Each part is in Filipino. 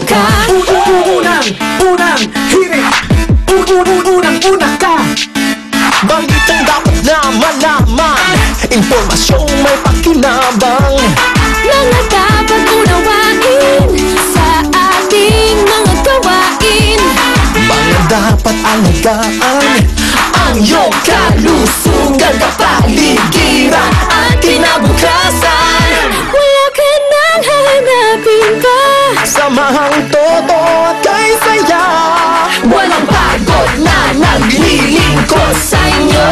ka. Unang hirit. Unang ka. Balitang dapat na malaman, impormasyong may pakinabang, Mga dapat unawain sa ating mga gawain, mga dapat alagaan ang iyong kalusugan, kapaligiran at kinabukasan. wala ka nang hahanapin pa. Samahang totoo at kay saya, walang pagod na naglilingkod sa inyo.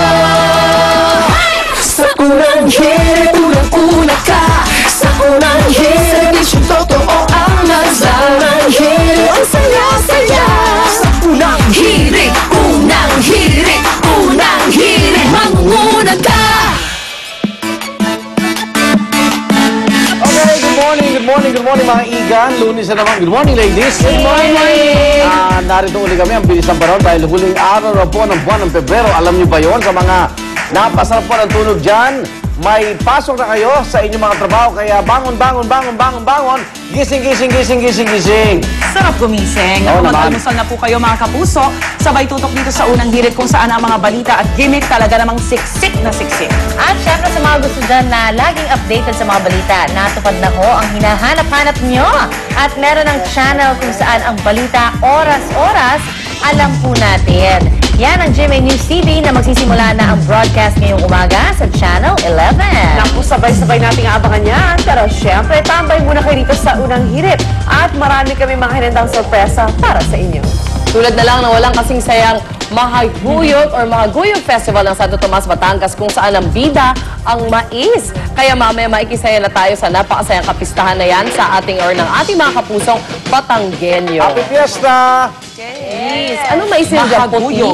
Sa unang hirit, unang-una ka. Sa unang hirit, serbisyong totoo ang nasalang hirit. Ang saya-saya. Sa unang hirit, unang hirit, unang hirit, mangunguna ka. Okay, good morning mga igan. Lunes na naman. Good morning, ladies. Good morning. Narito uli kami, ang bilis ng panahon dahil huling araw na po ng buwan ng Pebrero. Alam niyo ba yon? Sa mga napasarap po ng tulog dyan, may pasok na kayo sa inyong mga trabaho. Kaya bangon. Gising. Sarap gumising. Oo naman. Mag-almusal na po kayo mga kapuso. Sabay tutok dito sa unang hirit kung saan ang mga balita at gimmick talaga namang siksik na siksik. At syempre sa mga gusto dyan na laging updated sa mga balita, natupad na ho ang hinahanap-hanap nyo. At meron ng channel kung saan ang balita oras-oras, alam po natin. Yan ang GMA News TV na magsisimula na ang broadcast ngayong umaga sa Channel 11. Naku, sabay-sabay nating aabangan yan. Pero syempre, tambay muna kayo dito sa unang hirit. At marami kami mga hinandang sorpresa para sa inyo. Tulad na lang na walang kasing sayang Mahaguyot or Mahaguyot Festival ng Santo Tomas, Batangas kung saan ang bida ang mais. Kaya mamaya maikisaya na tayo sa napakasayang kapistahan na yan sa ating or ng ating mga kapusong Batanggenyo. Happy Fiesta! Yes. Anong mais nila dyan? Puti?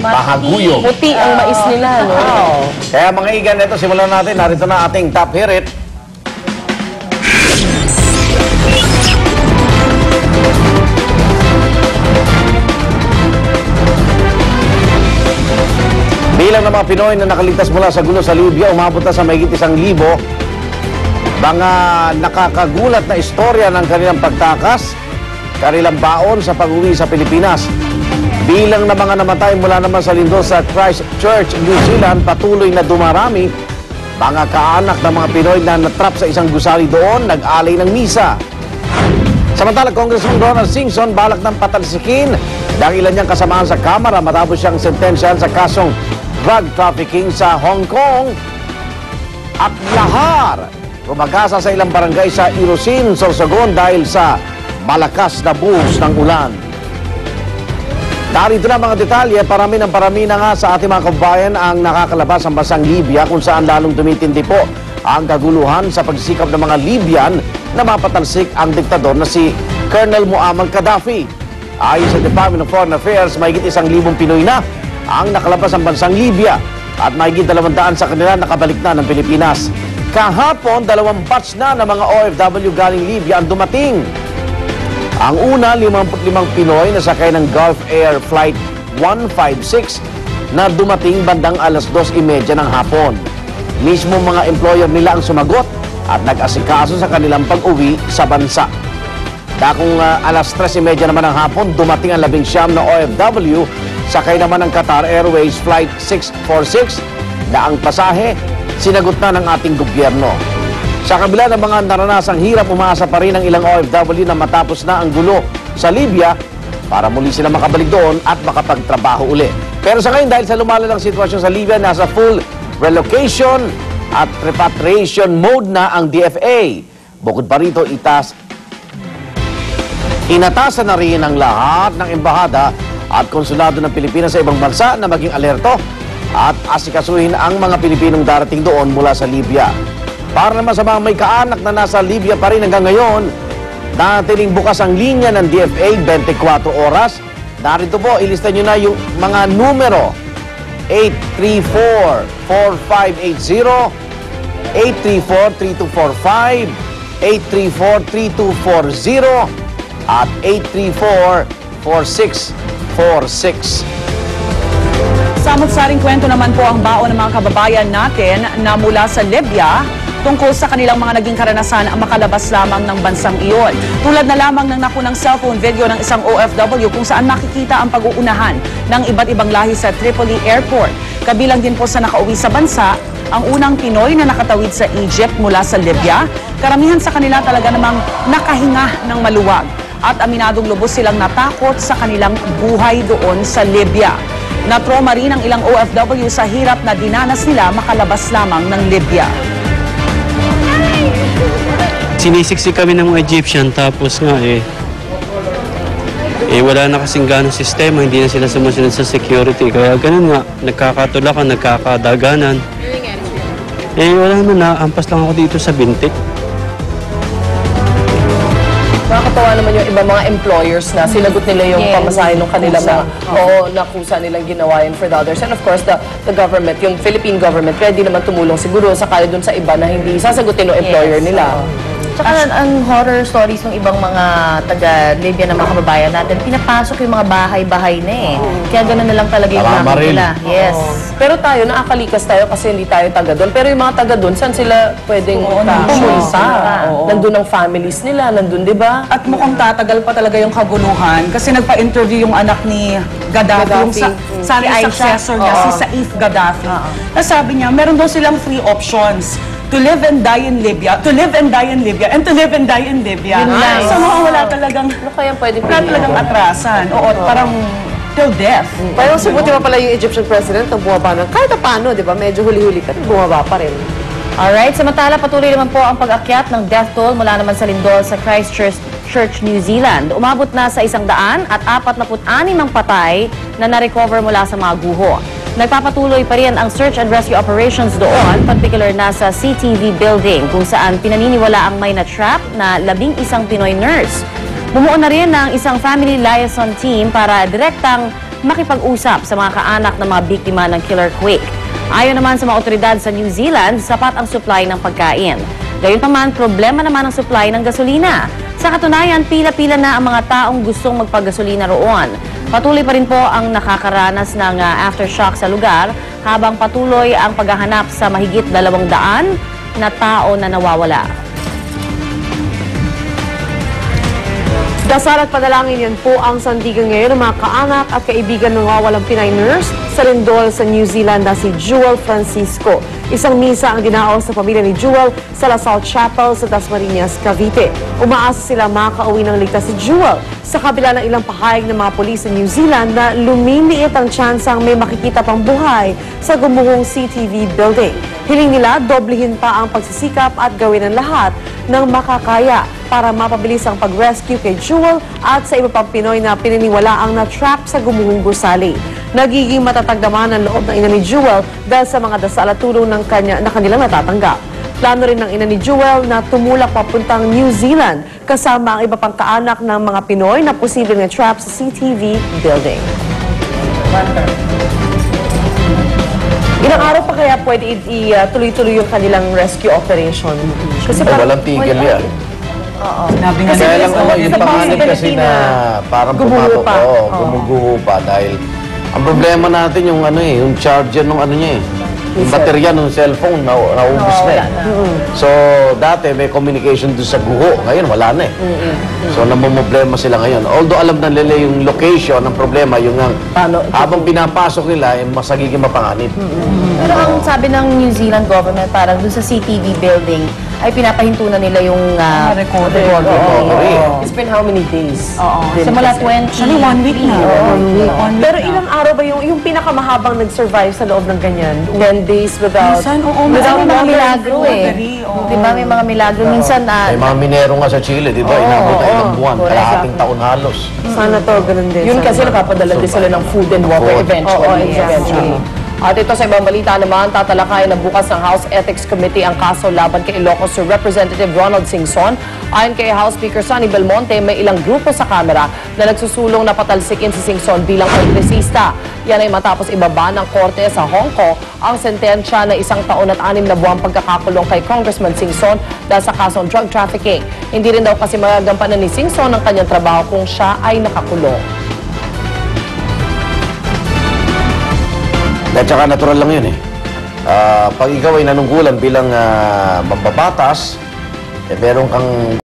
Mahaguyog. Puti ang mais nila, no? Kaya mga igan, ito simulan natin. Narito na ating top hirit. Bilang ng mga Pinoy na nakaligtas mula sa gulo sa Libya, umabot na sa mahigit 1,000. Mga nakakagulat na istorya ng kanilang pagtakas, kanilang baon sa pag-uwi sa Pilipinas. Bilang ng mga namatay mula naman sa lindol sa Christchurch, New Zealand, patuloy na dumarami. Mga kaanak ng mga Pinoy na natrap sa isang gusali doon, nag-alay ng misa. Samantala, Congressman Ronald Singson balak ng patalsikin ng ilan niyang kasamahan sa Kamara matapos siyang sentensyahan sa kasong drug trafficking sa Hong Kong at Lahar. Rumagasa sa ilang barangay sa Irosin, Sorsogon dahil sa malakas na buhos ng ulan. Narito na mga detalye, parami na nga sa ating mga kababayan ang nakakalabas ang bansang Libya kung saan lalong tumitindi po ang kaguluhan sa pagsikap ng mga Libyan na mapatalsik ang diktador na si Colonel Muammar Gaddafi. Ayon sa Department of Foreign Affairs, mahigit 1,000 Pinoy na ang nakalabas ang bansang Libya at mahigit 200 sa kanila nakabalik na ng Pilipinas. Kahapon, 2 batch na ng mga OFW galing Libya ang dumating. Ang una, 55 Pinoy na sakay ng Gulf Air Flight 156 na dumating bandang alas 2:30 ng hapon. Mismo mga employer nila ang sumagot at nag-asikaso sa kanilang pag-uwi sa bansa. Dakong alas 3:30 naman ng hapon, dumating ang 19 na OFW, sakay naman ng Qatar Airways Flight 646 na ang pasahe sinagot na ng ating gobyerno. Sa kabila ng mga naranasang hirap, umaasa pa rin ang ilang OFW na matapos na ang gulo sa Libya para muli sila makabalik doon at makapagtrabaho uli. Pero sa ngayon, dahil sa lumalalang sitwasyon sa Libya, nasa full relocation at repatriation mode na ang DFA. Bukod pa rito, inatasan na rin ang lahat ng embahada at konsulado ng Pilipinas sa ibang bansa na maging alerto at asikasuhin ang mga Pilipinong darating doon mula sa Libya. Para naman sa mga may kaanak na nasa Libya pa rin hanggang ngayon, natiling bukas ang linya ng DFA 24 oras. Narito po, ilista nyo na yung mga numero: 834-4580, 834-3245, 834-3240, at 834-4646. Samot-saring kwento naman po ang baon ng mga kababayan natin na mula sa Libya tungkol sa kanilang mga naging karanasan ang makalabas lamang ng bansang iyon. Tulad na lamang ng nakunang cellphone video ng isang OFW kung saan makikita ang pag-uunahan ng iba't ibang lahi sa Tripoli Airport. Kabilang din po sa nakauwi sa bansa ang unang Pinoy na nakatawid sa Egypt mula sa Libya. Karamihan sa kanila talaga namang nakahinga ng maluwag at aminadong lubos silang natakot sa kanilang buhay doon sa Libya. Na-trauma rin ang ilang OFW sa hirap na dinanas nila makalabas lamang ng Libya. Sinisiksik kami ng mga Egyptian tapos nga wala na kasing ganong sistema, hindi na sila sumusunod sa security. Kaya ganun nga, nagkakatulakan, nagkakadaganan. Wala na, ampas lang ako dito sa bintik. Nakakatawa naman yung iba mga employers na sinagot nila yung pamasahe ng kanilang mga nakusa nilang ginawa yun for the others. And of course, the government, yung Philippine government, ready naman tumulong siguro sakali dun sa iba na hindi sasagutin ng employer nila. Tsaka ang horror stories ng ibang mga taga-Libya na mga kababayan natin, pinapasok yung mga bahay-bahay na Kaya gano'n na lang talaga yung gamit nila. Yes. Pero tayo, nakakalikas tayo kasi hindi tayo taga doon. Pero yung mga taga doon, saan sila pwedeng pumunta? Nandun ang families nila, nandun, di ba? At mukhang tatagal pa talaga yung kaguluhan kasi nagpa-interview yung anak ni Gaddafi, yung sa successor niya, si Saif Gaddafi. Nasabi niya, meron daw silang 3 options. To live and die in Libya, to live and die in Libya, and to live and die in Libya. So wala talagang atrasan. Oo, parang till death. Pero sibuti pa pala yung Egyptian president na bumaba ng kahit paano, di ba? Medyo huli-huli ka, bumaba pa rin. Alright, samantala patuloy naman po ang pag-akyat ng death toll mula naman sa lindol sa Christchurch, New Zealand. Umabot na sa 146 ang patay na na-recover mula sa mga guho. Nagpapatuloy pa rin ang search and rescue operations doon, particular na sa CTV building kung saan pinaniniwala ang may na-trap na 11 Pinoy nurse. Bumuo na rin ng isang family liaison team para direktang makipag-usap sa mga kaanak ng mga biktima ng killer quake. Ayon naman sa mga otoridad sa New Zealand, sapat ang supply ng pagkain. Gayunpaman, problema naman ang supply ng gasolina. Sa katunayan, pila-pila na ang mga taong gustong magpagasolina roon. Patuloy pa rin po ang nakakaranas ng aftershock sa lugar habang patuloy ang paghahanap sa mahigit 200 na tao na nawawala. Dasal at panalangin yan po ang sandigan ngayon ng mga kaanak at kaibigan ng nawawalang Pinay nurse sa lindol sa New Zealand na si Jewel Francisco. Isang misa ang dinaos sa pamilya ni Jewel sa La Salle Chapel sa Dasmariñas, Cavite. Umaasa sila makauwi ng ligtas si Jewel sa kabila ng ilang pahayag ng mga pulis sa New Zealand na lumiliit ang tsansang may makikita pang buhay sa gumuhong CTV building. Hiling nila, doblehin pa ang pagsisikap at gawin ang lahat ng makakaya para mapabilis ang pag-rescue kay Jewel at sa iba pang Pinoy na pininiwala ang na-trap sa gumuhong gusali. Nagiging matatag naman ang loob ng ina ni Jewel dahil sa mga dasal at tulong ng kanilang natatanggap. Plano rin ng ina ni Jewel na tumulak papuntang New Zealand kasama ang iba pang kaanak ng mga Pinoy na posibleng na-trap sa CTV building. Ilang araw pa kaya pwede ituloy-tuloy yung kanilang rescue operation? Kasi walang tigil yan. Kasi Kaya lang naman yung panganib kasi na parang gumuho pa. gumuguho pa dahil ang problema natin yung yung charger ng niya yung baterya ng cellphone naubos na So dati may communication doon sa guho, ngayon wala na So namumblema sila ngayon. Although alam na nila yung location, ang problema yung habang pinapasok nila mas nagiging mapanganib. Pero ang sabi ng New Zealand government, parang dun sa CTV building, ay pinapahinto na nila yung recorder. It's been how many days? Simula 20. Actually, 1 week na. Pero ilang araw ba yung pinakamahabang nag-survive sa loob ng ganyan? 10 days without... Without mga milagro Diba may mga milagro? Minsan May mga minero nga sa Chile, di ba? Inabot na ilang buwan, kalahating taon halos. Sana to, ganun din. Yun kasi napapadala din sila ng food and water eventually. At ito sa ibang balita naman, tatalakayin ng bukas ng House Ethics Committee ang kaso laban kay Ilocos Sur Representative Ronald Singson. Ayon kay House Speaker Sonny Belmonte, may ilang grupo sa Kamara na nagsusulong na patalsikin si Singson bilang kongresista. Yan ay matapos ibaba ng korte sa Hong Kong ang sentensya na 1 taon at 6 na buwang pagkakakulong kay Congressman Singson dahil sa kasong drug trafficking. Hindi rin daw kasi magagampanan ni Singson ang kanyang trabaho kung siya ay nakakulong. At saka natural lang yun pag ikaw ay nanungkulan bilang mambabatas, meron kang